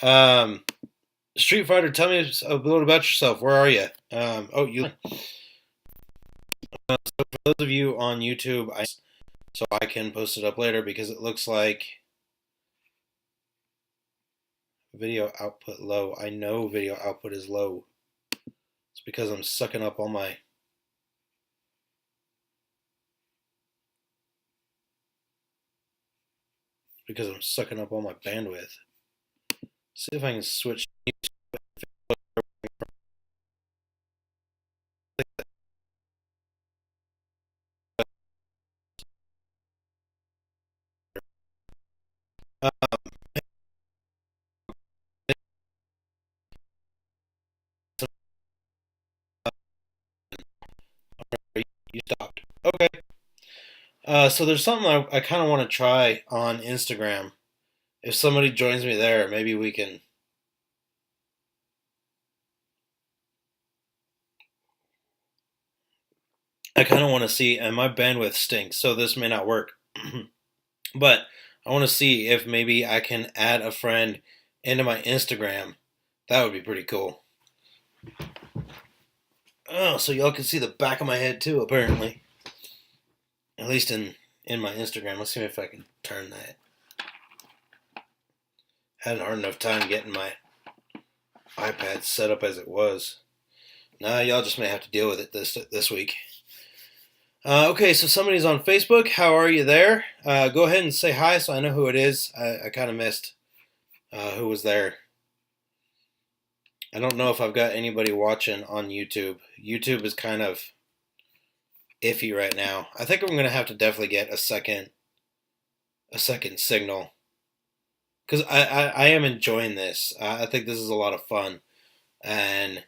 Um, Street Fighter, tell me a little about yourself. Where are you? So for those of you on YouTube, so I can post it up later because it looks like video output low. I know video output is low. It's because I'm sucking up all my. Because I'm sucking up all my bandwidth. See if I can switch. Uh, you stopped. Okay. So there's something I kind of want to try on Instagram. If somebody joins me there, maybe we can. I kind of want to see, and my bandwidth stinks, so this may not work. But I want to see if maybe I can add a friend into my Instagram. That would be pretty cool. Oh, so y'all can see the back of my head too, apparently. At least in my Instagram. Let's see if I can turn that. Had a hard enough time getting my iPad set up as it was. Nah, y'all just may have to deal with it this week. Okay, so somebody's on Facebook. How are you there? Go ahead and say hi so I know who it is. I kind of missed who was there. I don't know if I've got anybody watching on YouTube. YouTube is kind of iffy right now. I think I'm going to have to definitely get a second signal because I am enjoying this. I think this is a lot of fun, and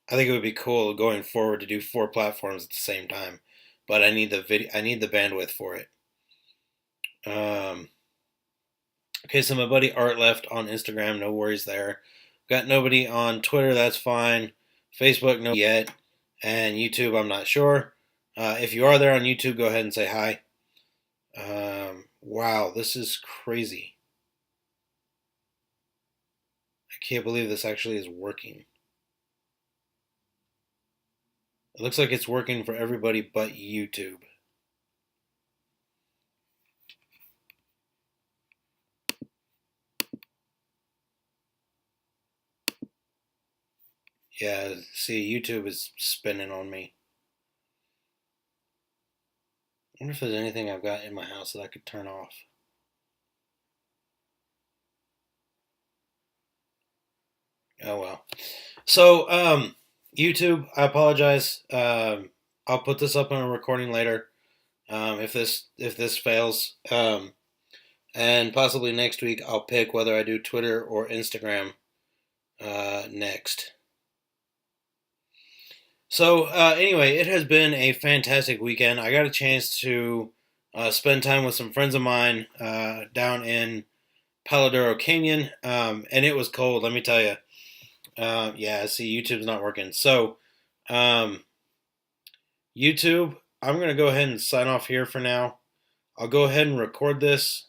I think it would be cool going forward to do 4 platforms at the same time. But I need the bandwidth for it. Okay, so my buddy Art left on Instagram. No worries there. Got nobody on Twitter. That's fine. Facebook, no yet, and YouTube, I'm not sure. If you are there on YouTube, go ahead and say hi. Wow, this is crazy. I can't believe this actually is working. It looks like it's working for everybody but YouTube. Yeah, see, YouTube is spinning on me. I wonder if there's anything I've got in my house that I could turn off. Oh well. So, YouTube, I apologize. I'll put this up on a recording later. If this fails, and possibly next week I'll pick whether I do Twitter or Instagram next. So anyway, it has been a fantastic weekend. I got a chance to spend time with some friends of mine down in Palo Duro Canyon, and it was cold. Let me tell you. Yeah, see, YouTube's not working. So, um, YouTube, I'm gonna go ahead and sign off here for now. I'll go ahead and record this.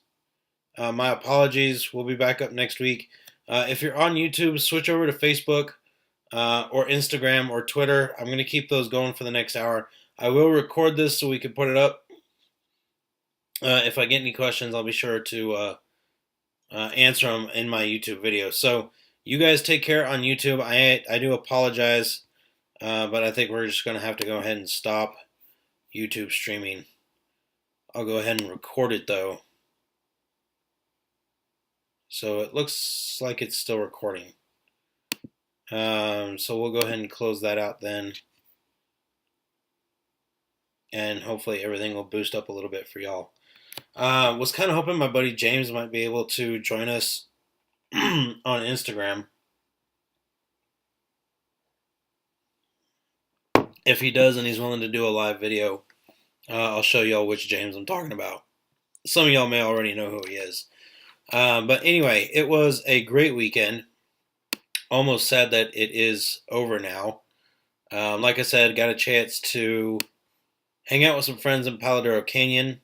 My apologies. We'll be back up next week. If you're on YouTube, switch over to Facebook or Instagram or Twitter. I'm going to keep those going for the next hour. I will record this so we can put it up. If I get any questions, I'll be sure to answer them in my YouTube video. So you guys take care on YouTube. I do apologize, but I think we're just going to have to go ahead and stop YouTube streaming. I'll go ahead and record it though. So it looks like it's still recording. So we'll go ahead and close that out then. And hopefully everything will boost up a little bit for y'all. Was kind of hoping my buddy James might be able to join us on Instagram. If he does and he's willing to do a live video, I'll show y'all which James I'm talking about. Some of y'all may already know who he is. But anyway, it was a great weekend. Almost sad that it is over now. Like I said, got a chance to hang out with some friends in Palo Duro Canyon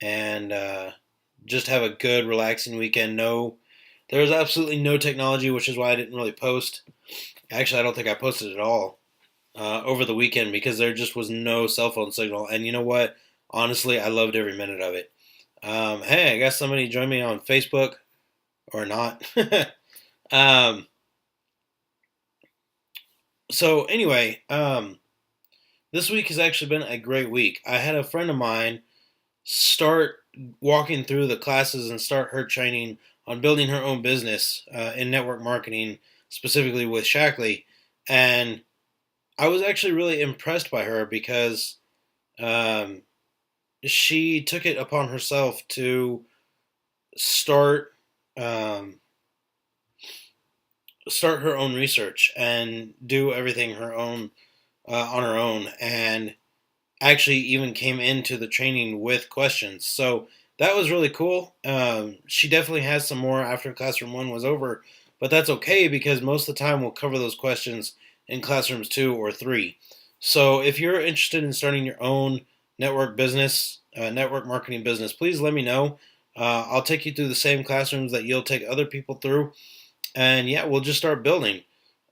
and just have a good, relaxing weekend. No, There was absolutely no technology, which is why I didn't really post. Actually, I don't think I posted at all over the weekend because there just was no cell phone signal. And you know what? Honestly, I loved every minute of it. Hey, I guess somebody joined me on Facebook or not. um, so anyway, this week has actually been a great week. I had a friend of mine start walking through the classes and start her training on building her own business in network marketing, specifically with Shackley. And I was actually really impressed by her because um, she took it upon herself to start um, start her own research and do everything her own on her own, and actually even came into the training with questions. So that was really cool. She definitely has some more after Classroom 1 was over, but that's okay because most of the time we'll cover those questions in Classrooms 2 or 3. So if you're interested in starting your own network business, network marketing business, please let me know. I'll take you through the same classrooms that you'll take other people through. And yeah, we'll just start building.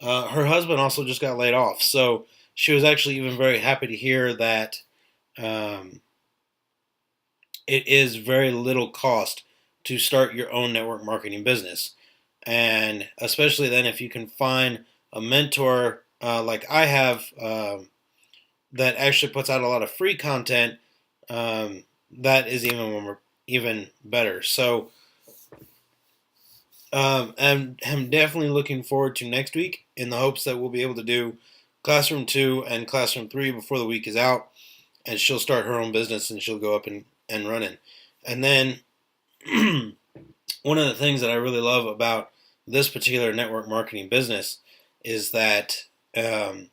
Her husband also just got laid off. So she was actually even very happy to hear that um, it is very little cost to start your own network marketing business. And especially then, if you can find a mentor like I have that actually puts out a lot of free content, that is even better. So I'm definitely looking forward to next week in the hopes that we'll be able to do Classroom 2 and Classroom 3 before the week is out, and she'll start her own business and she'll go up and running. And then one of the things that I really love about this particular network marketing business is that um,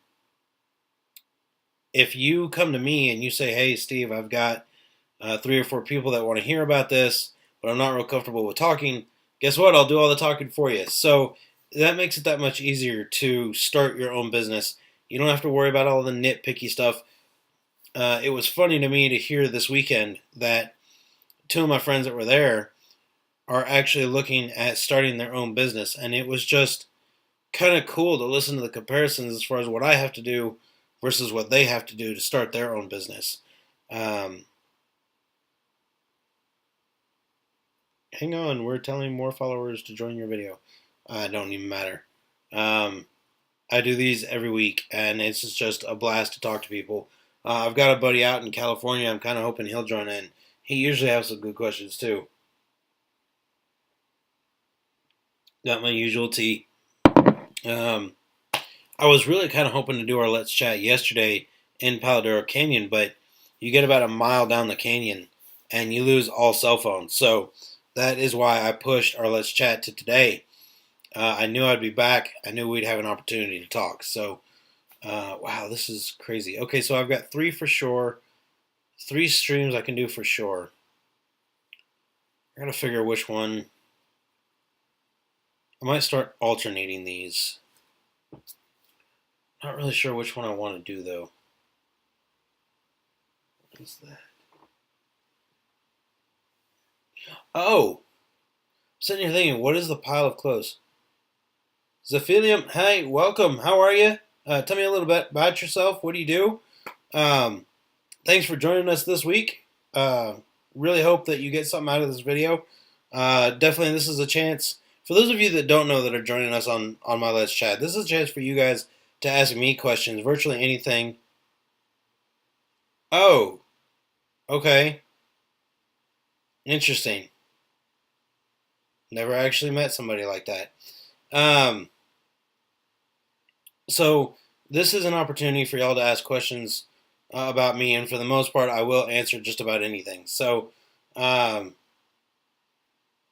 if you come to me and you say, "Hey, Steve, I've got 3 or 4 people that want to hear about this, but I'm not real comfortable with talking," guess what? I'll do all the talking for you. So that makes it that much easier to start your own business. You don't have to worry about all the nitpicky stuff. It was funny to me to hear this weekend that 2 of my friends that were there are actually looking at starting their own business, and it was just kind of cool to listen to the comparisons as far as what I have to do versus what they have to do to start their own business. Um, Hang on, we're telling more followers to join your video. Don't even matter. Um, I do these every week, and it's just a blast to talk to people. I've got a buddy out in California. I'm kind of hoping he'll join in. He usually has some good questions too. Got my usual tea. Um, I was really kind of hoping to do our Let's Chat yesterday in Paladero Canyon, but you get about a mile down the canyon and you lose all cell phones. So that is why I pushed our Let's Chat to today. I knew I'd be back. I knew we'd have an opportunity to talk. So, wow, this is crazy. Okay, so I've got 3 for sure. 3 streams I can do for sure. I gotta figure which one. I might start alternating these. Not really sure which one I want to do though. What is that? Oh, sitting here thinking, what is the pile of clothes? Zephilium, hey, welcome. How are you? Tell me a little bit about yourself. What do you do? Um, Thanks for joining us this week. Really hope that you get something out of this video. Definitely, this is a chance for those of you that don't know that are joining us on my Let's Chat. This is a chance for you guys to ask me questions, virtually anything. Oh, okay, interesting. Never actually met somebody like that. Um, so this is an opportunity for y'all to ask questions about me, and for the most part, I will answer just about anything. So, um,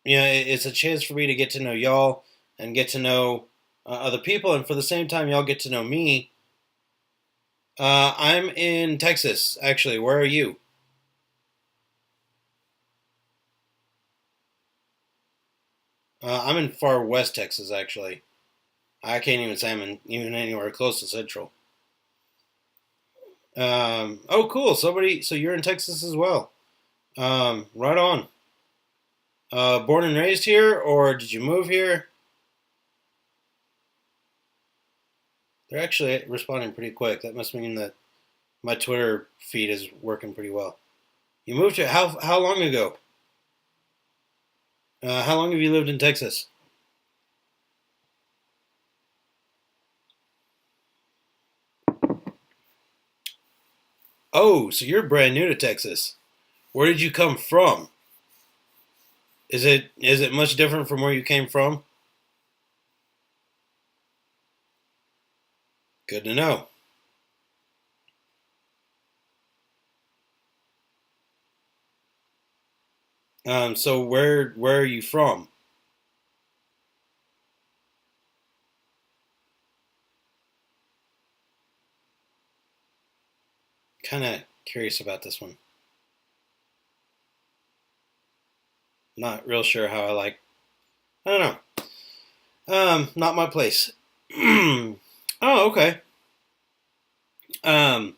it's a chance for me to get to know y'all and get to know other people, and for the same time, y'all get to know me. I'm in Texas, actually. Where are you? I'm in far west Texas, actually. I can't even say I'm even anywhere close to Central. Oh, cool. So you're in Texas as well. Right on. Born and raised here, or did you move here? They're actually responding pretty quick. That must mean that my Twitter feed is working pretty well. You moved here how long ago? How long have you lived in Texas? Oh, so you're brand new to Texas. Where did you come from? Is it much different from where you came from? Good to know. So where are you from? Kind of curious about this one. Not real sure how I like. I don't know. Not my place. Oh, okay. Um,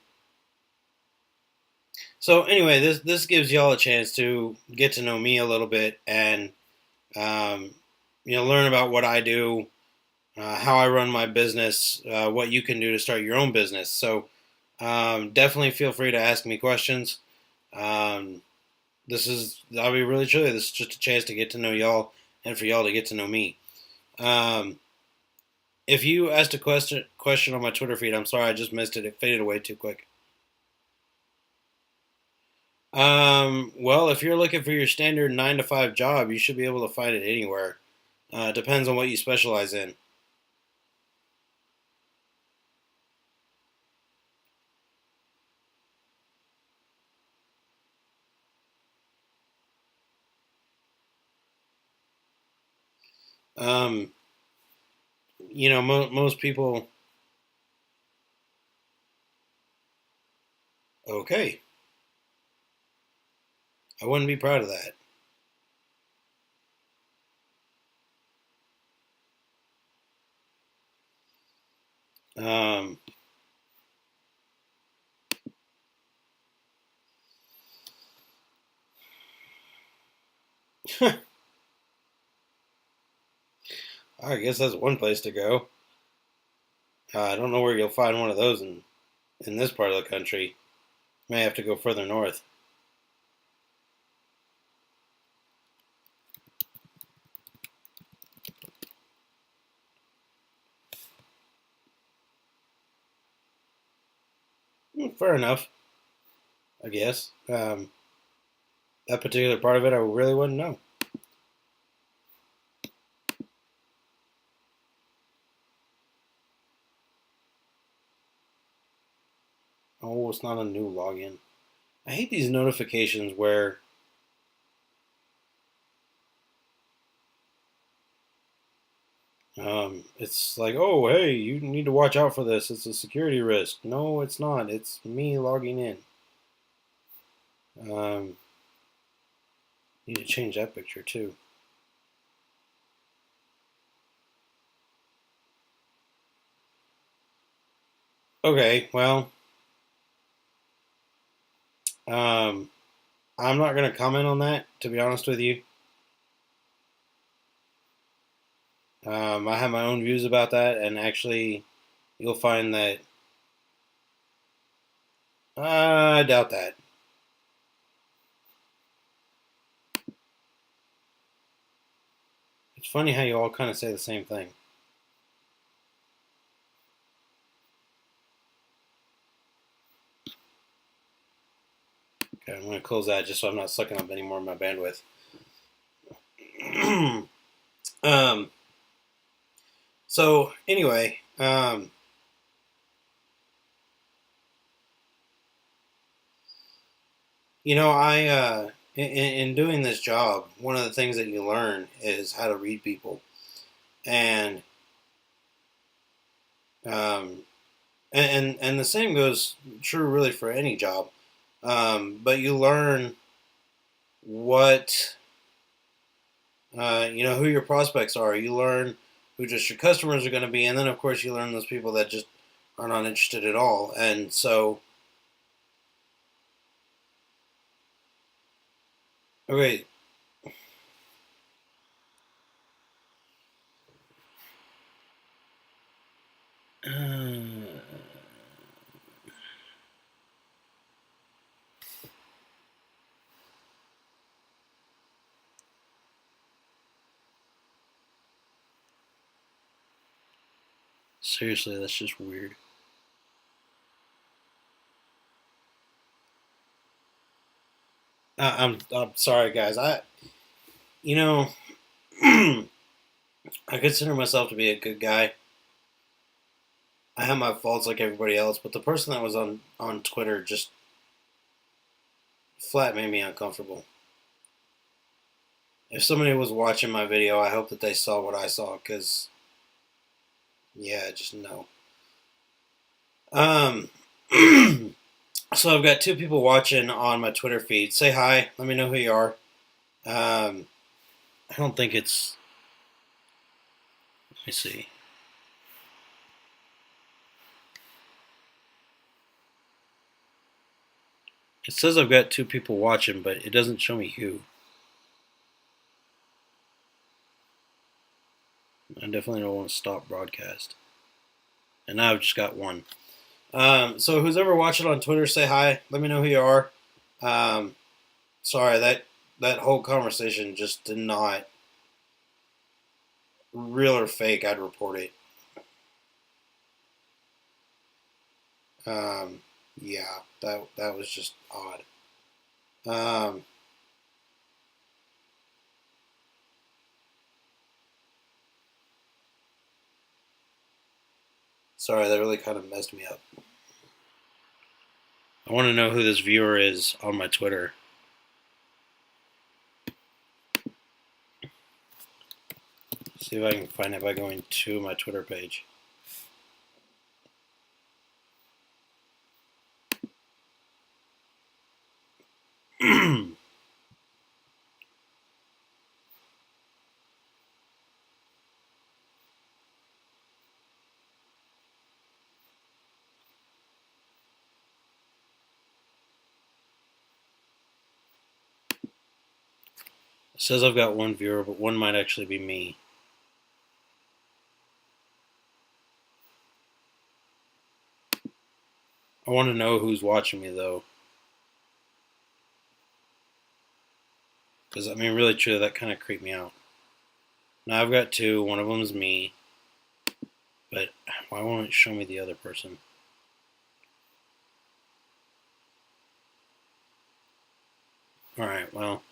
so anyway, this gives y'all a chance to get to know me a little bit and um, learn about what I do, how I run my business, what you can do to start your own business. So definitely feel free to ask me questions. Um, I'll be really truly. This is just a chance to get to know y'all and for y'all to get to know me. Um, if you asked a question on my Twitter feed, I'm sorry I just missed it. It faded away too quick. Well, if you're looking for your standard 9 to 5 job, you should be able to find it anywhere. It depends on what you specialize in. Um, most people. Okay, I wouldn't be proud of that. Um, I guess that's one place to go. I don't know where you'll find one of those in this part of the country. May have to go further north. Fair enough, I guess. That particular part of it, I really wouldn't know. Oh, it's not a new login. I hate these notifications where it's like, oh, hey, you need to watch out for this. It's a security risk. No, it's not. It's me logging in. Um, Need to change that picture too. Okay, well, um, I'm not going to comment on that, to be honest with you. I have my own views about that, and actually, you'll find that I doubt that. It's funny how you all kind of say the same thing. Okay, I'm going to close that just so I'm not sucking up any more of my bandwidth. um, so, anyway, in doing this job, one of the things that you learn is how to read people, and um, and the same goes true really for any job. But you learn what who your prospects are. You learn who just your customers are going to be, and then of course you learn those people that just are not interested at all. And so, okay, Seriously, that's just weird. I'm sorry, guys. You know I consider myself to be a good guy. I have my faults like everybody else, but the person that was on Twitter just flat made me uncomfortable. If somebody was watching my video, I hope that they saw what I saw, because yeah, just no. Um, so I've got two people watching on my Twitter feed. Say hi. Let me know who you are. I don't think it's. Let me see. It says I've got two people watching, but it doesn't show me who. I definitely don't want to stop broadcast. And now I've just got one. So who's ever watching on Twitter, say hi. Let me know who you are. Um, Sorry, that whole conversation just did not, real or fake, I'd report it. Yeah, that was just odd. Um, Sorry, that really kind of messed me up. I want to know who this viewer is on my Twitter. See if I can find it by going to my Twitter page. It says I've got one viewer, but one might actually be me. I want to know who's watching me, though. Because, I mean, really, truly, that kind of creeped me out. Now I've got two. One of them is me. But why won't it show me the other person? Alright, well,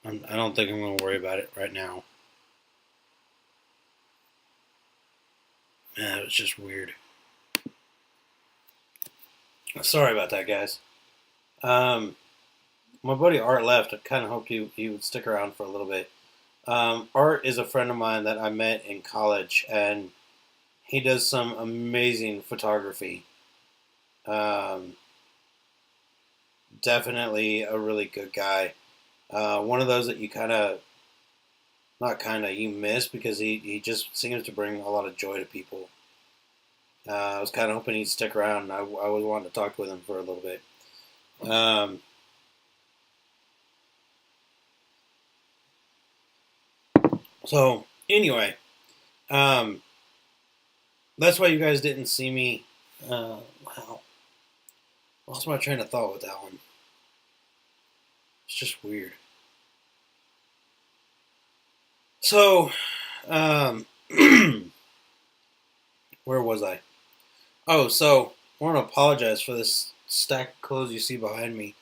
I don't think I'm going to worry about it right now. Yeah, it was just weird. Sorry about that, guys. My buddy Art left. I kind of hoped he would stick around for a little bit. Art is a friend of mine that I met in college, and he does some amazing photography. Um, Definitely a really good guy. One of those that you kind of, not kind of, you miss because he just seems to bring a lot of joy to people. I was kind of hoping he'd stick around, and I was wanting to talk with him for a little bit. Um, so, anyway, um, that's why you guys didn't see me. Wow. Lost my train of thought with that one. It's just weird. So, um, where was I? Oh, so I want to apologize for this stack of clothes you see behind me.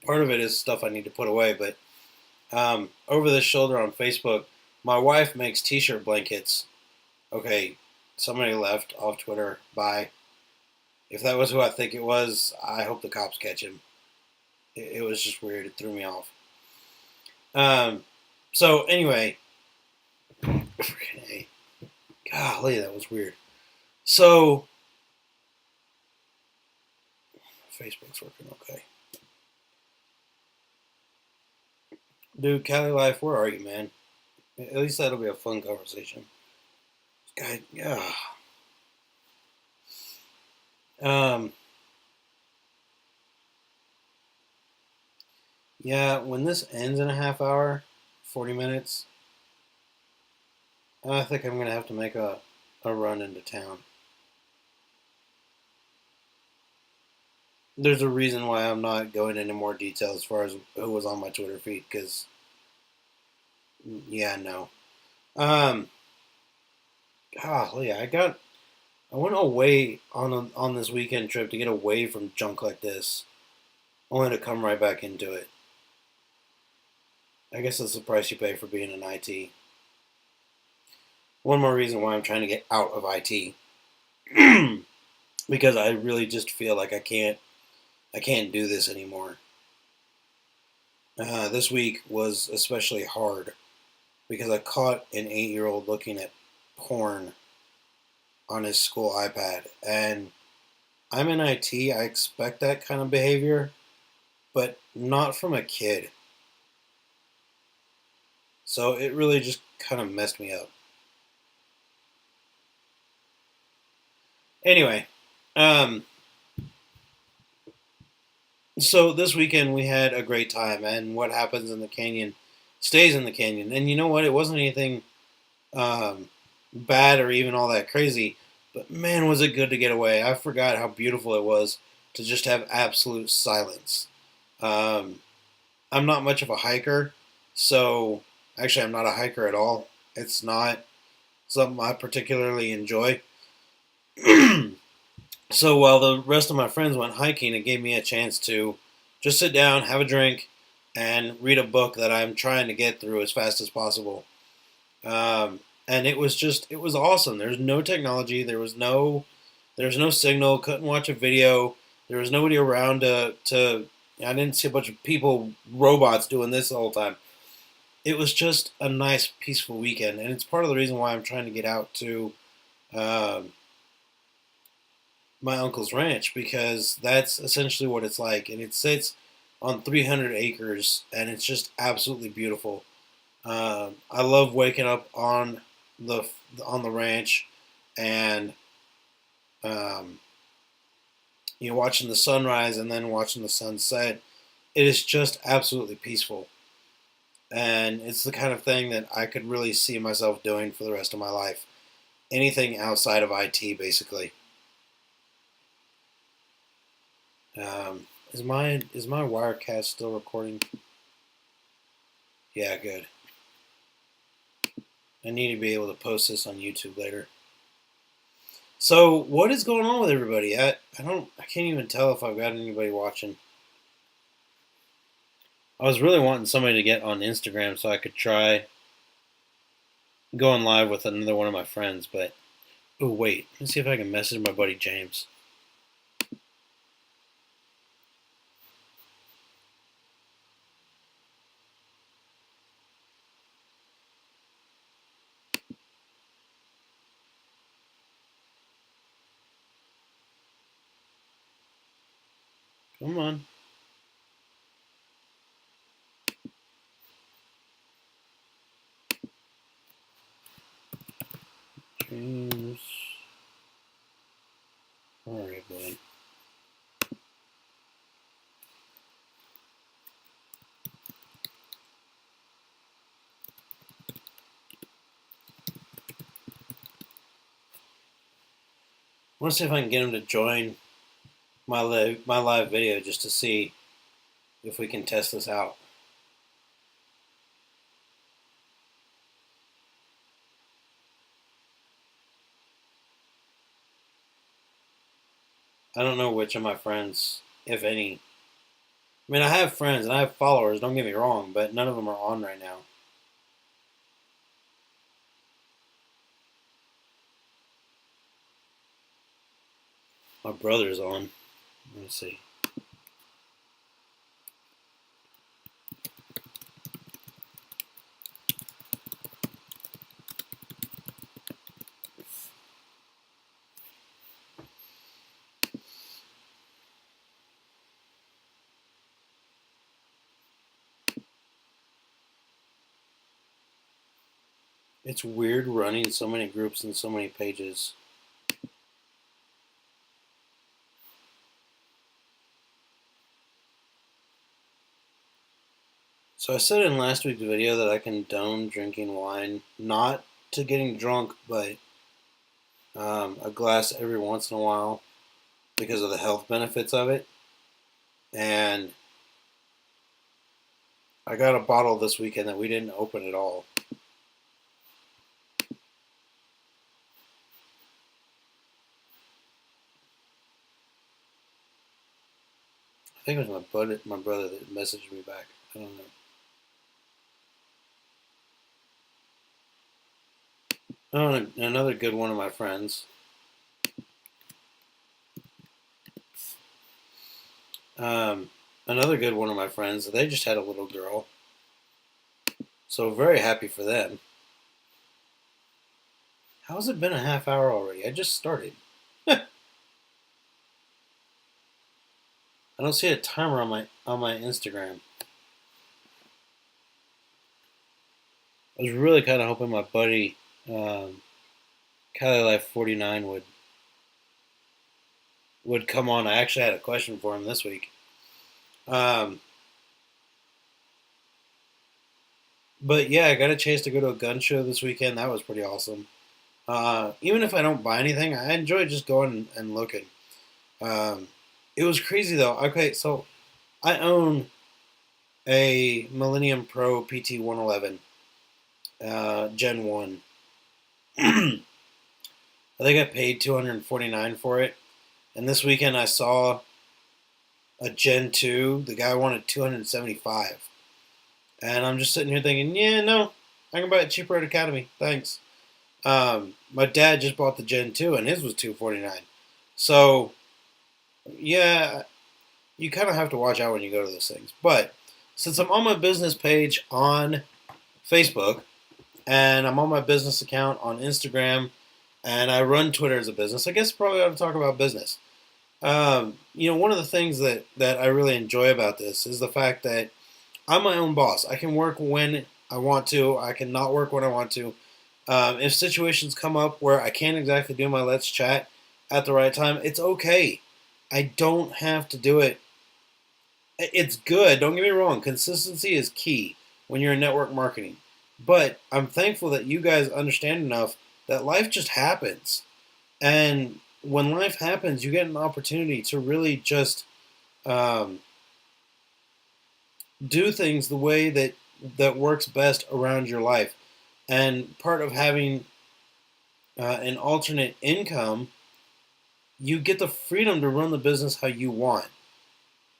Part of it is stuff I need to put away, but over the shoulder on Facebook, my wife makes T-shirt blankets. Okay, somebody left off Twitter. Bye. If that was who I think it was, I hope the cops catch him. It was just weird. It threw me off. So anyway, golly, that was weird. So Facebook's working okay. Dude, Cali Life, where are you, man? At least that'll be a fun conversation. God, yeah. Um, yeah, when this ends in a half hour, 40 minutes, I think I'm going to have to make a run into town. There's a reason why I'm not going into more detail as far as who was on my Twitter feed, because, yeah, no. Um, golly, I went away on this weekend trip to get away from junk like this, only to come right back into it. I guess that's the price you pay for being in IT. One more reason why I'm trying to get out of IT because I really just feel like I can't do this anymore. This week was especially hard because I caught an 8-year old looking at porn on his school iPad, and I'm in IT. I expect that kind of behavior, but not from a kid. So it really just kind of messed me up. Anyway, um, so this weekend we had a great time, and what happens in the canyon stays in the canyon. And you know what? It wasn't anything um, bad or even all that crazy, but man, was it good to get away. I forgot how beautiful it was to just have absolute silence. Um, I'm not much of a hiker, so actually, I'm not a hiker at all. It's not something I particularly enjoy. So while the rest of my friends went hiking, it gave me a chance to just sit down, have a drink, and read a book that I'm trying to get through as fast as possible. And it was awesome. There's no technology. There was no signal. Couldn't watch a video. There was nobody around to. I didn't see a bunch of people, robots doing this the whole time. It was just a nice, peaceful weekend, and it's part of the reason why I'm trying to get out to um, my uncle's ranch because that's essentially what it's like, and it sits on 300 acres, and it's just absolutely beautiful. I love waking up the on the ranch and um, watching the sunrise and then watching the sunset. It is just absolutely peaceful, and it's the kind of thing that I could really see myself doing for the rest of my life. Anything outside of IT, basically. Is my Wirecast still recording? Yeah, good. I need to be able to post this on YouTube later. So, what is going on with everybody? I can't even tell if I've got anybody watching. I was really wanting somebody to get on Instagram so I could try going live with another one of my friends, but oh wait, let's see if I can message my buddy James. Come on. James. Alright, buddy. I want to see if I can get him to join my live video just to see if we can test this out. I don't know which of my friends, if any. I mean, I have friends and I have followers, don't get me wrong, but none of them are on right now. My brother's on. Let me see. It's weird running so many groups and so many pages. So I said in last week's video that I condone drinking wine, not to getting drunk, but a glass every once in a while because of the health benefits of it. And I got a bottle this weekend that we didn't open at all. I think it was my brother that messaged me back. I don't know. Oh, and another good one of my friends. Um, another good one of my friends. They just had a little girl, so very happy for them. How has it been a half hour already? I just started. I don't see a timer on my Instagram. I was really kind of hoping my buddy Cali Life 49 would come on. I actually had a question for him this week. Um, but yeah, I got a chance to go to a gun show this weekend. That was pretty awesome. Even if I don't buy anything, I enjoy just going and looking. Um, it was crazy though. Okay, so I own a Millennium Pro PT 111 Gen 1. I think I paid 249 for it. And this weekend I saw a Gen 2. The guy wanted 275. And I'm just sitting here thinking, yeah, no, I can buy it cheaper at Academy. Thanks. My dad just bought the Gen 2 and his was 249. So, yeah, you kind of have to watch out when you go to those things. But since I'm on my business page on Facebook and I'm on my business account on Instagram and I run Twitter as a business, I guess probably ought to talk about business. One of the things that I really enjoy about this is the fact that I'm my own boss. I can work when I want to. I can not work when I want to. If situations come up where I can't exactly do my let's chat at the right time, it's okay. I don't have to do it. It's good. Don't get me wrong. Consistency is key when you're in network marketing. But I'm thankful that you guys understand enough that life just happens. And when life happens, you get an opportunity to really just um, do things the way that works best around your life. And part of having an alternate income, you get the freedom to run the business how you want.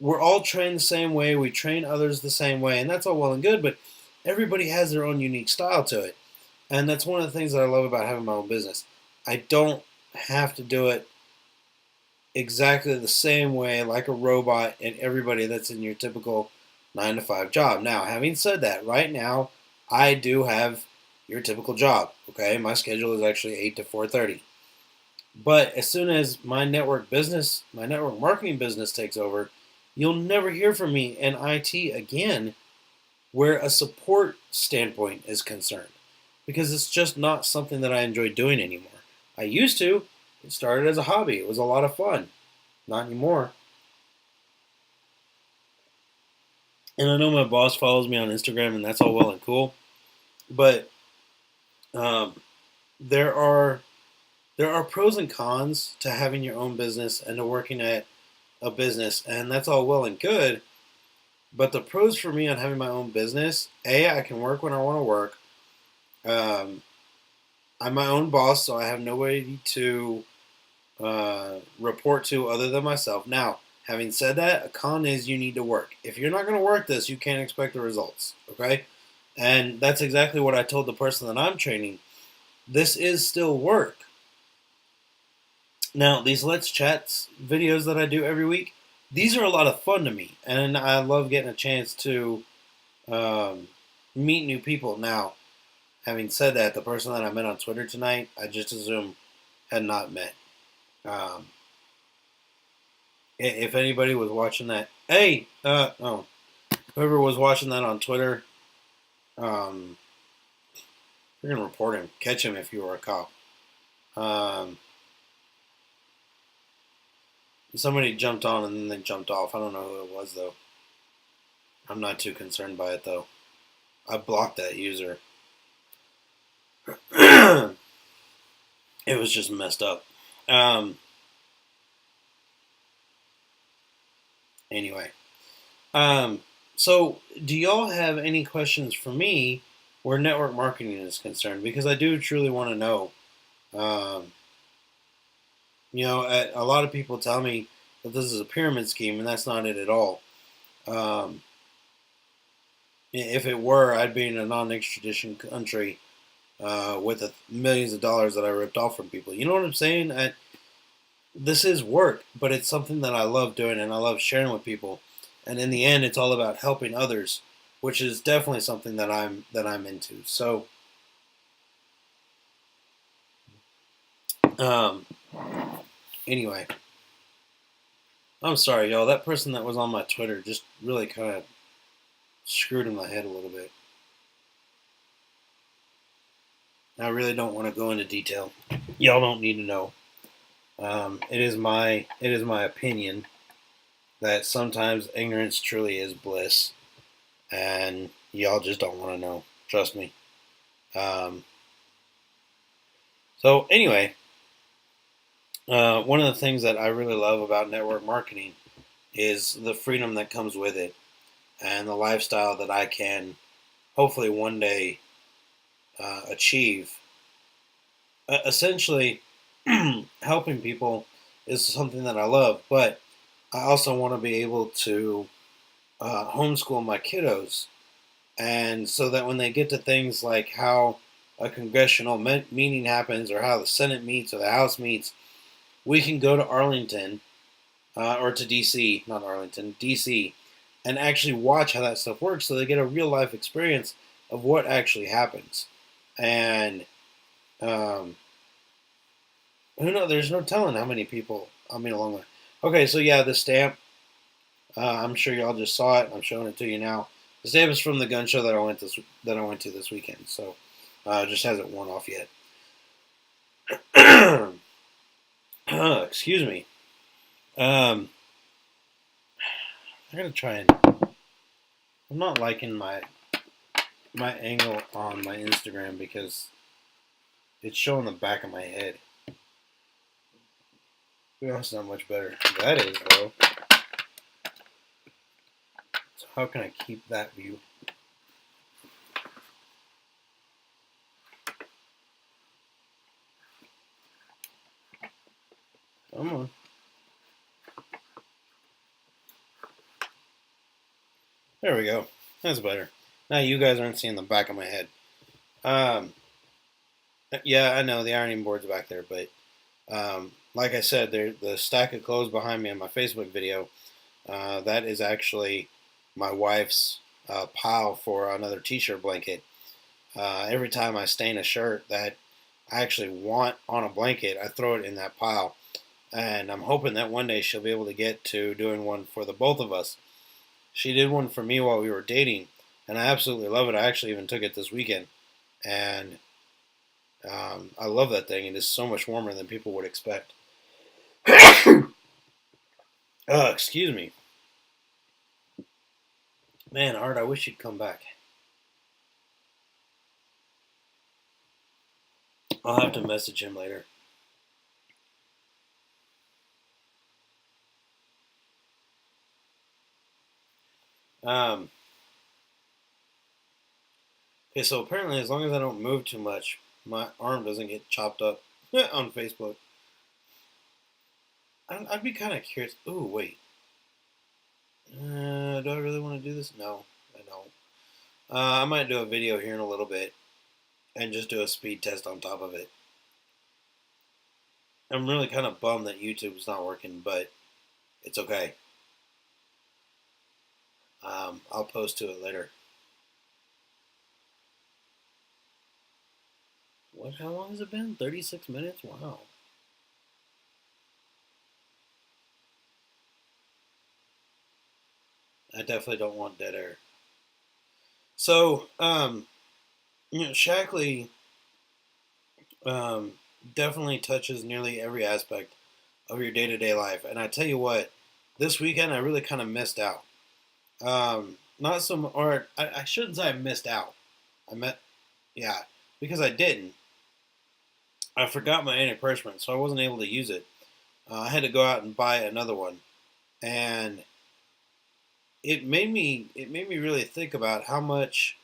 We're all trained the same way. We train others the same way, and that's all well and good. But everybody has their own unique style to it, and that's one of the things that I love about having my own business. I don't have to do it exactly the same way like a robot and everybody that's in your typical 9 to 5 job. Now, having said that, right now I do have your typical job. Okay, my schedule is actually 8 to 4:30. But as soon as my network marketing business takes over, you'll never hear from me in IT again where a support standpoint is concerned because it's just not something that I enjoy doing anymore. I used to. It started as a hobby. It was a lot of fun. Not anymore. And I know my boss follows me on Instagram, and that's all well and cool. But um, there are pros and cons to having your own business and to working at a business, and that's all well and good. But the pros for me on having my own business, I can work when I want to work. Um, I'm my own boss, so I have nobody to report to other than myself. Now, having said that, a con is you need to work. If you're not going to work this, you can't expect the results. Okay, and that's exactly what I told the person that I'm training. This is still work. Now, these Let's Chats videos that I do every week, these are a lot of fun to me, and I love getting a chance to um, meet new people. Now, having said that, the person that I met on Twitter tonight, I just assume had not met. Um, if anybody was watching that, whoever was watching that on Twitter, um, you're gonna report him, catch him if you were a cop. Um, somebody jumped on and then they jumped off. I don't know who it was though. I'm not too concerned by it though. I blocked that user. It was just messed up. Um, anyway, um, so do y'all have any questions for me where network marketing is concerned? Because I do truly want to know. Um, a lot of people tell me, that this is a pyramid scheme, and that's not it at all. Um, if it were, I'd be in a non-extradition country with the millions of dollars that I ripped off from people. You know what I'm saying? This is work, but it's something that I love doing and I love sharing with people. And in the end, it's all about helping others, which is definitely something that I'm into. So, um, anyway, I'm sorry, y'all. That person that was on my Twitter just really kind of screwed in my head a little bit. I really don't want to go into detail. Y'all don't need to know. It is my opinion that sometimes ignorance truly is bliss, and y'all just don't want to know. Trust me. Um, so anyway, one of the things that I really love about network marketing is the freedom that comes with it, and the lifestyle that I can hopefully one day achieve. Essentially, helping people is something that I love, but I also want to be able to homeschool my kiddos, and so that when they get to things like how a congressional meeting happens, or how the Senate meets, or the House meets, we can go to Arlington or to DC, not Arlington, DC, and actually watch how that stuff works, so they get a real life experience of what actually happens. And um, who knows? There's no telling how many people I'll meet along the way. Okay, so yeah, the stamp. I'm sure y'all just saw it. I'm showing it to you now. The stamp is from the gun show that I went to this weekend. So it just hasn't worn off yet. Excuse me. Um, I gotta try and. I'm not liking my angle on my Instagram because it's showing the back of my head. Well, that's not much better. That is though. So how can I keep that view? Come on. There we go. That's better. Now you guys aren't seeing the back of my head. Um, yeah, I know the ironing board's back there, but like I said, the stack of clothes behind me in my Facebook video, that is actually my wife's pile for another t-shirt blanket. Every time I stain a shirt that I actually want on a blanket, I throw it in that pile. And I'm hoping that one day she'll be able to get to doing one for the both of us. She did one for me while we were dating, and I absolutely love it. I actually even took it this weekend, and I love that thing. It is so much warmer than people would expect. Excuse me. Man, Art, I wish you'd come back. I'll have to message him later. Um, okay, so apparently, as long as I don't move too much, my arm doesn't get chopped up on Facebook. I'd be kind of curious. Ooh, wait. Do I really want to do this? No, I don't. I might do a video here in a little bit and just do a speed test on top of it. I'm really kind of bummed that YouTube's not working, but it's okay. I'll post to it later. What? How long has it been? 36 minutes? Wow. I definitely don't want dead air. So, Shackley um, definitely touches nearly every aspect of your day to day life. And I tell you what, this weekend I really kind of missed out. Not some, or I shouldn't say I missed out. I met, yeah, because I didn't. I forgot my antiperspirant, so I wasn't able to use it. I had to go out and buy another one, and it made me really think about how much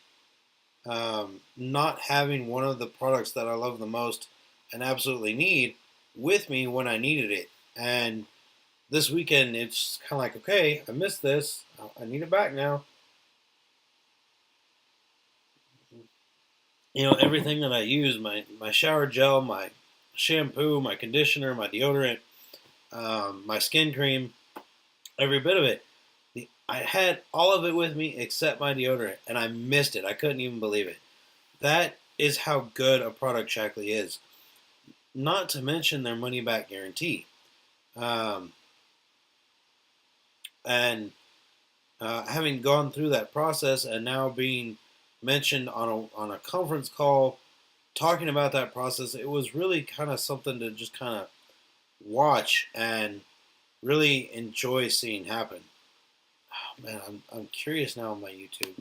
not having one of the products that I love the most and absolutely need with me when I needed it. And this weekend, it's kind of like, okay, I missed this. I need it back now. Everything that I use, my shower gel, my shampoo, my conditioner, my deodorant, my skin cream, every bit of it. I had all of it with me except my deodorant, and I missed it. I couldn't even believe it. That is how good a product Shackley is. Not to mention their money back guarantee. Um, and having gone through that process and now being mentioned on a conference call talking about that process, it was really kind of something to just kind of watch and really enjoy seeing happen. Oh, man, I'm curious now on my YouTube.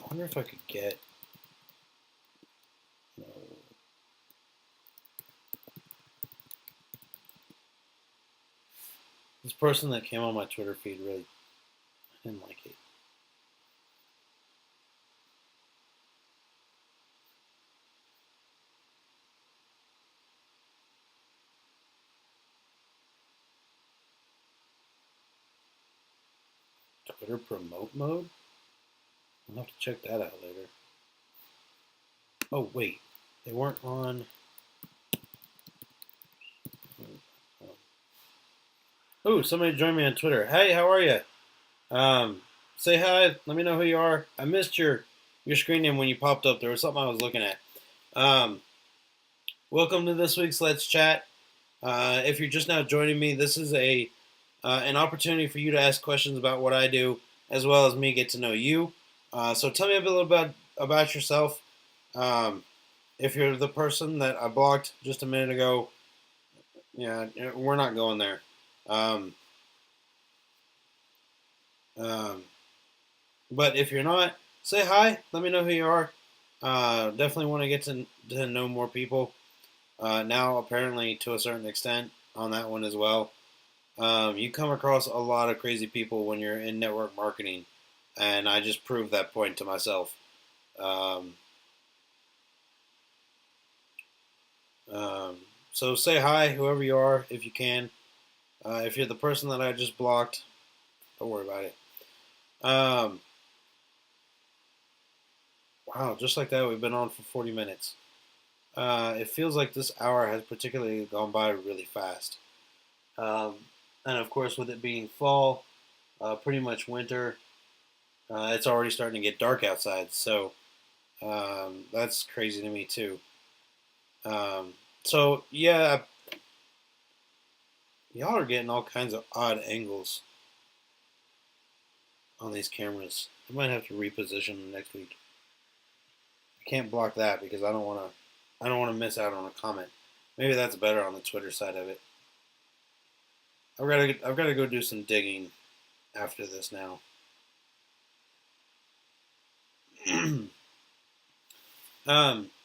I wonder if I could get. No. This person that came on my Twitter feed really, I didn't like it. Twitter promote mode? I'll have to check that out later. Oh, wait. They weren't on. Oh, somebody joined me on Twitter. Hey, how are you? Say hi. Let me know who you are. I missed your screen name when you popped up. There was something I was looking at. Um, Welcome to this week's Let's Chat. If you're just now joining me, this is an opportunity for you to ask questions about what I do, as well as me get to know you. So tell me a little bit about yourself. Um, if you're the person that I blocked just a minute ago, yeah, we're not going there. Um, um, but if you're not, say hi. Let me know who you are. Definitely want to get to know more people. Now, apparently, to a certain extent, on that one as well. You come across a lot of crazy people when you're in network marketing, and I just proved that point to myself. Um, um, so say hi, whoever you are, if you can. If you're the person that I just blocked, don't worry about it. Wow, just like that, we've been on for 40 minutes. It feels like this hour has particularly gone by really fast. Um, and of course, with it being fall, pretty much winter, it's already starting to get dark outside. So that's crazy to me too. Um, so yeah, y'all are getting all kinds of odd angles on these cameras. I might have to reposition them next week. I can't block that because I don't want to. I don't want to miss out on a comment. Maybe that's better on the Twitter side of it. I've got to go do some digging after this now.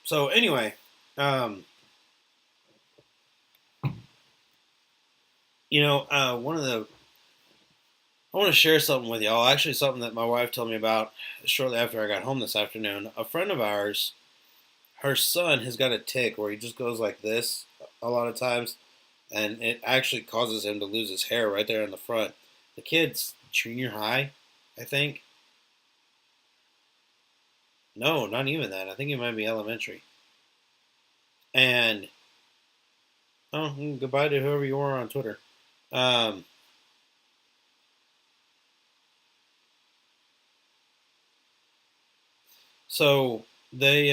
So anyway, um, one of the I want to share something with y'all. Actually, something that my wife told me about shortly after I got home this afternoon. A friend of ours, her son has got a tick where he just goes like this a lot of times, and it actually causes him to lose his hair right there in the front. The kid's junior high, I think. No, not even that. I think he might be elementary. And goodbye to whoever you are on Twitter. Um, so they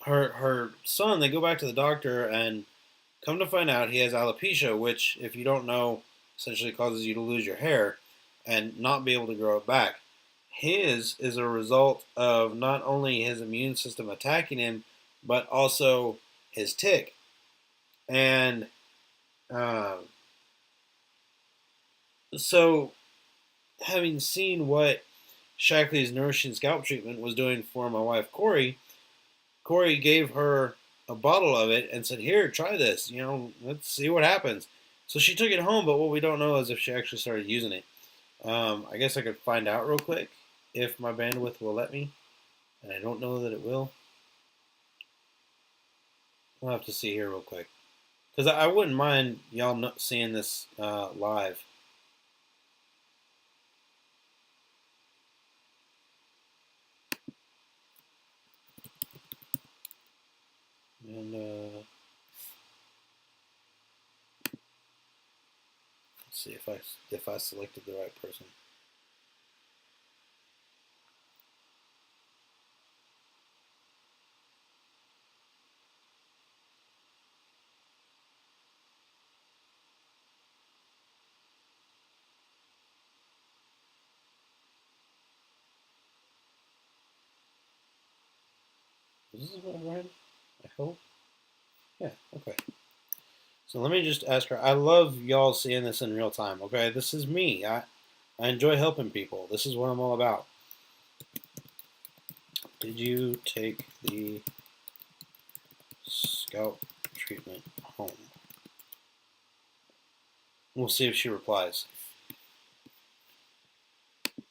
her son, they go back to the doctor and come to find out he has alopecia, which, if you don't know, essentially causes you to lose your hair and not be able to grow it back. His is a result of not only his immune system attacking him, but also his tick. And uh, so, having seen what Shackley's nourishing scalp treatment was doing for my wife Corey, Corey gave her a bottle of it and said, "Here, try this. Let's see what happens." So she took it home, but what we don't know is if she actually started using it. I guess I could find out real quick if my bandwidth will let me, and I don't know that it will. We'll have to see here real quick. Because I wouldn't mind y'all not seeing this live. And let's see if I selected the right person. Is this what I read? I hope. Yeah. Okay. So let me just ask her. I love y'all seeing this in real time. Okay, this is me. I enjoy helping people. This is what I'm all about. Did you take the scalp treatment home? We'll see if she replies.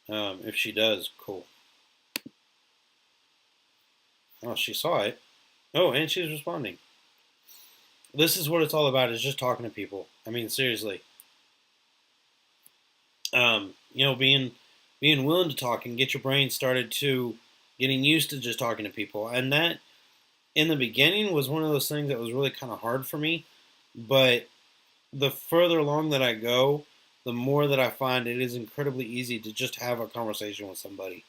If she does, cool. Oh, she saw it. Oh, and she's responding. This is what it's all about, is just talking to people. I mean, seriously. Being willing to talk and get your brain started to getting used to just talking to people. And that, in the beginning, was one of those things that was really kind of hard for me. But the further along that I go, the more that I find it is incredibly easy to just have a conversation with somebody.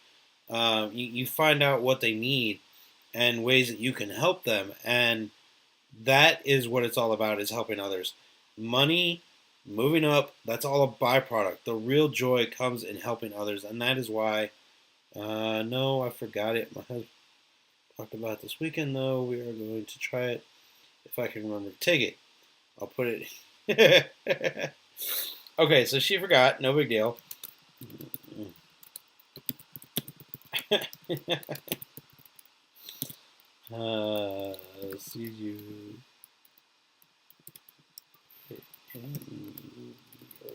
You find out what they need and ways that you can help them, and that is what it's all about, is helping others. Money, moving up, that's all a byproduct. The real joy comes in helping others, and that is why, no, I forgot it. My husband talked about it this weekend, though. We are going to try it if I can remember to take it. I'll put it. Okay, so she forgot. No big deal. See you in your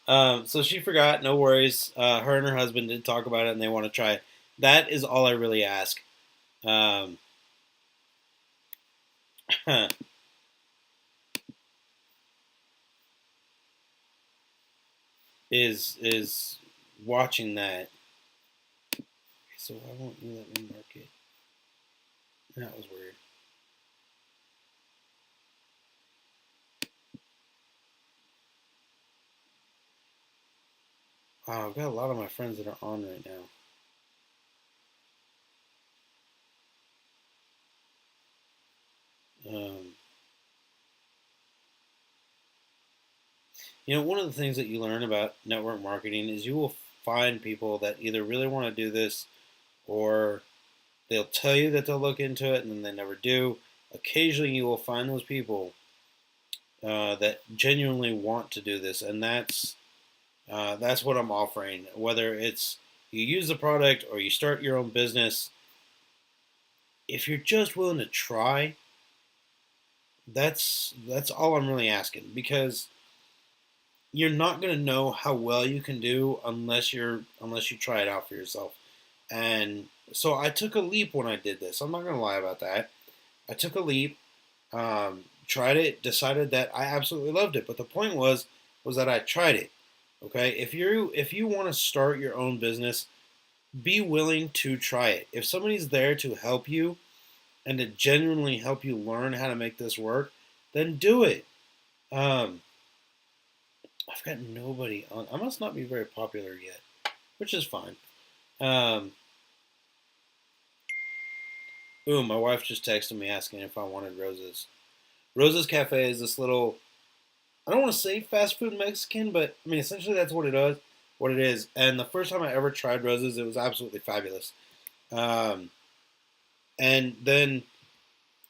bag. So she forgot. No worries. Her and her husband did talk about it, and they want to try it. That is all I really ask. Is watching that. So why won't you let me mark it? That was weird. Wow, I've got a lot of my friends that are on right now. Um, one of the things that you learn about network marketing is you will find people that either really want to do this, or they'll tell you that they'll look into it and then they never do. Occasionally, you will find those people that genuinely want to do this, and that's what I'm offering. Whether it's you use the product or you start your own business, if you're just willing to try, that's all I'm really asking, because you're not going to know how well you can do unless you try it out for yourself. And so I took a leap when I did this. I'm not going to lie about that. I took a leap, tried it, decided that I absolutely loved it. But the point was that I tried it. Okay, if you want to start your own business, be willing to try it. If somebody's there to help you and to genuinely help you learn how to make this work, then do it. Um, I've got nobody on. I must not be very popular yet, which is fine. Um, my wife just texted me asking if I wanted Roses. Roses Cafe is this little, I don't want to say fast food Mexican, but I mean essentially that's what it is. What it is. And the first time I ever tried Roses, it was absolutely fabulous. Um, and then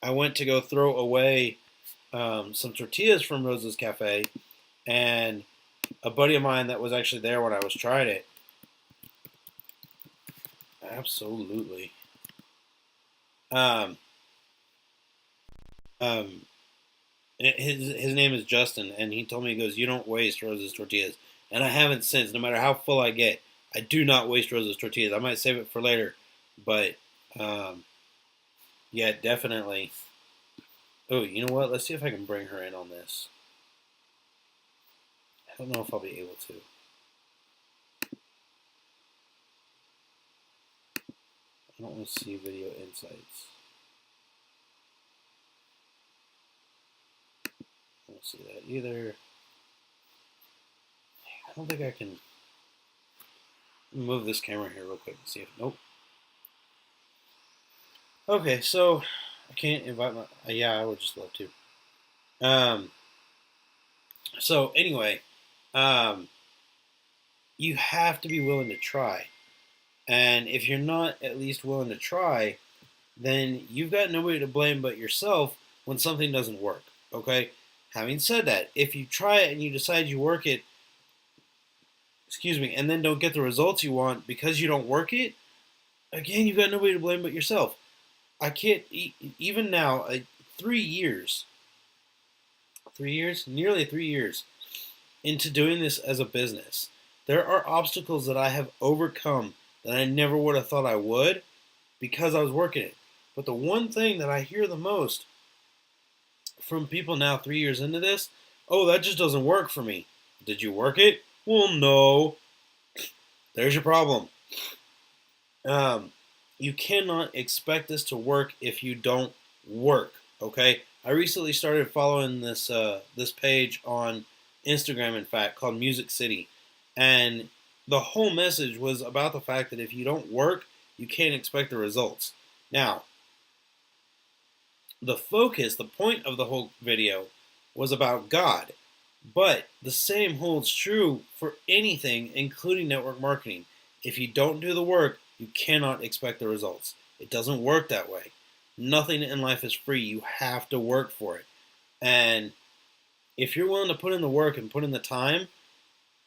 I went to go throw away some tortillas from Roses Cafe, and a buddy of mine that was actually there when I was trying it. Absolutely. Um, um, his name is Justin, and he told me, he goes, "You don't waste Rose's tortillas," and I haven't since. No matter how full I get, I do not waste Rose's tortillas. I might save it for later, but Um, yeah, definitely. Oh, you know what? Let's see if I can bring her in on this. I don't know if I'll be able to. I don't want to see video insights. I don't see that either. I don't think I can move this camera here real quick and see if. Nope. Okay, so I can't invite my. Yeah, I would just love to. Um. So anyway, um, you have to be willing to try, and if you're not at least willing to try, then you've got nobody to blame but yourself when something doesn't work. Okay. Having said that, if you try it and you decide you work it, excuse me, and then don't get the results you want because you don't work it, again, you've got nobody to blame but yourself. I can't even now. 3 years, 3 years, nearly 3 years into doing this as a business, there are obstacles that I have overcome that I never would have thought I would because I was working it. But the one thing that I hear the most from people now 3 years into this, oh, that just doesn't work for me. Did you work it? Well, no. There's your problem. Um, you cannot expect this to work if you don't work. Okay. I recently started following this page on Instagram, in fact, called Music City, and the whole message was about the fact that if you don't work, you can't expect the results. Now, the focus, the point of the whole video was about God. But the same holds true for anything, including network marketing. If you don't do the work, you cannot expect the results. It doesn't work that way. Nothing in life is free. You have to work for it. And if you're willing to put in the work and put in the time,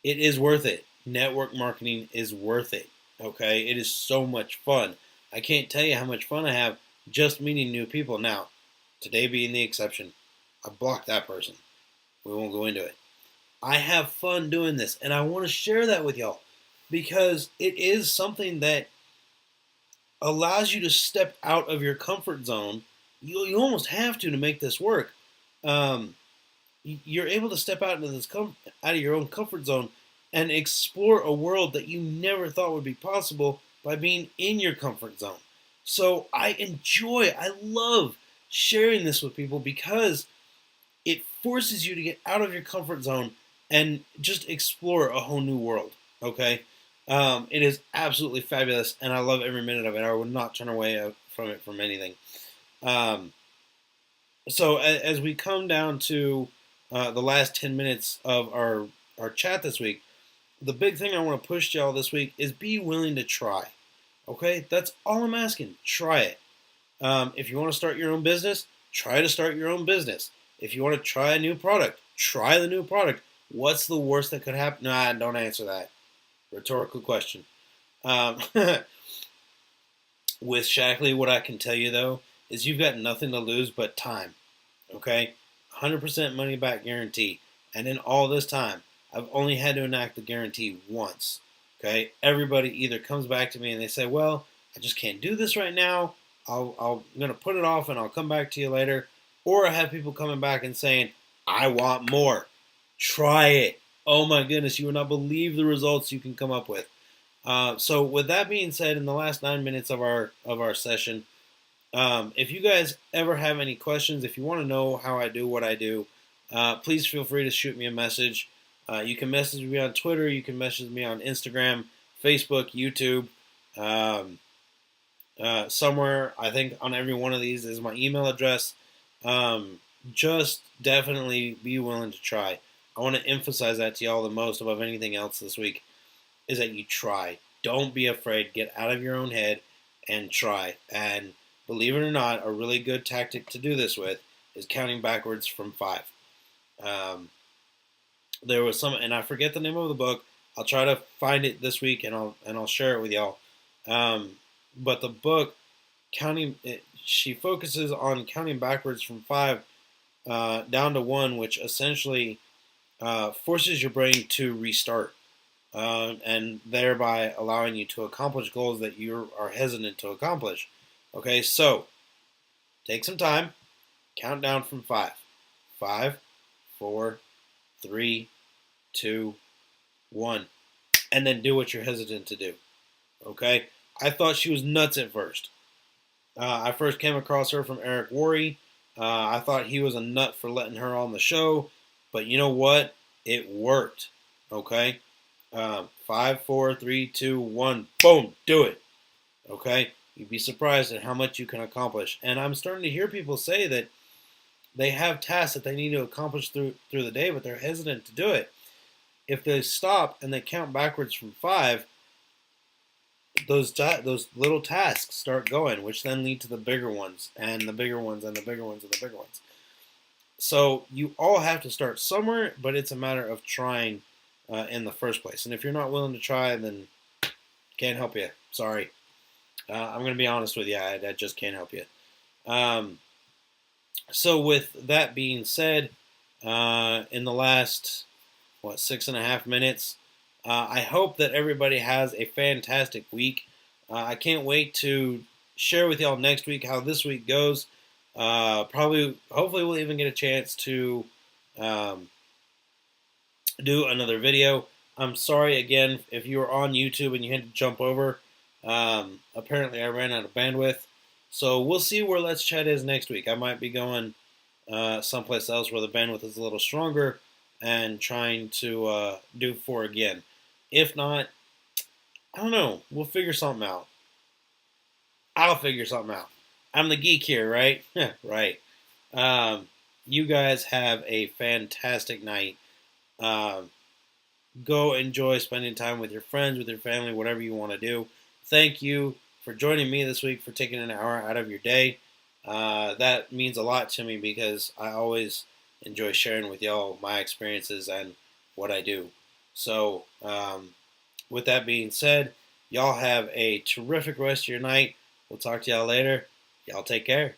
it is worth it. Network marketing is worth it. Okay? It is so much fun. I can't tell you how much fun I have just meeting new people. Now, today being the exception, I blocked that person. We won't go into it. I have fun doing this, and I want to share that with y'all because it is something that allows you to step out of your comfort zone. You almost have to make this work. Um, you're able to step out into out of your own comfort zone and explore a world that you never thought would be possible by being in your comfort zone. So I love sharing this with people because it forces you to get out of your comfort zone and just explore a whole new world. Okay, it is absolutely fabulous, and I love every minute of it. I would not turn away from it from anything. Um, so as we come down to the last 10 minutes of our chat this week, the big thing I want to push to y'all this week is be willing to try. Okay, that's all I'm asking. Try it. If you want to start your own business, try to start your own business. If you want to try a new product, try the new product. What's the worst that could happen? Nah, don't answer that. Rhetorical question. Um, with Shackley, what I can tell you though is you've got nothing to lose but time. Okay, 100% money back guarantee. And in all this time, I've only had to enact the guarantee once. Okay, everybody either comes back to me and they say, "Well, I just can't do this right now. I'm gonna put it off and I'll come back to you later." Or I have people coming back and saying, "I want more. Try it. Oh my goodness, you would not believe the results you can come up with." So with that being said, in the last 9 minutes of our session, if you guys ever have any questions, if you want to know how I do what I do, please feel free to shoot me a message. You can message me on Twitter. You can message me on Instagram, Facebook, YouTube. Um, Somewhere, I think on every one of these is my email address. Um, just definitely be willing to try. I want to emphasize that to y'all the most above anything else this week is that you try. Don't be afraid. Get out of your own head and try. And believe it or not, a really good tactic to do this with is counting backwards from 5. Um, there was some, and I forget the name of the book. I'll try to find it this week, and I'll share it with y'all. But the book, she focuses on counting backwards from 5 down to 1, which essentially forces your brain to restart, and thereby allowing you to accomplish goals that you are hesitant to accomplish. Okay, so take some time, count down from 5. 5, 4, 3, 2, 1. And then do what you're hesitant to do. Okay? I thought she was nuts at first. I first came across her from Eric Worre. I thought he was a nut for letting her on the show. But you know what? It worked. Okay? 5, 4, 3, 2, 1. Boom! Do it. Okay? You'd be surprised at how much you can accomplish. And I'm starting to hear people say that they have tasks that they need to accomplish through the day, but they're hesitant to do it. If they stop and they count backwards from 5, those little tasks start going, which then lead to the bigger ones and the bigger ones and the bigger ones and the bigger ones. So you all have to start somewhere, but it's a matter of trying in the first place. And if you're not willing to try, then can't help you. Sorry. I'm going to be honest with you. I just can't help you. So with that being said, in the last 6.5 minutes, I hope that everybody has a fantastic week. I can't wait to share with y'all next week how this week goes. Hopefully, we'll even get a chance to do another video. I'm sorry again if you were on YouTube and you had to jump over. Apparently, I ran out of bandwidth. So we'll see where Let's Chat is next week. I might be going someplace else where the bandwidth is a little stronger and trying to do 4 again. If not, I don't know. We'll figure something out. I'll figure something out. I'm the geek here, right? Right. You guys have a fantastic night. Go enjoy spending time with your friends, with your family, whatever you want to do. Thank you for joining me this week, for taking an hour out of your day. That means a lot to me because I always enjoy sharing with y'all my experiences and what I do. So, with that being said, y'all have a terrific rest of your night. We'll talk to y'all later. Y'all take care.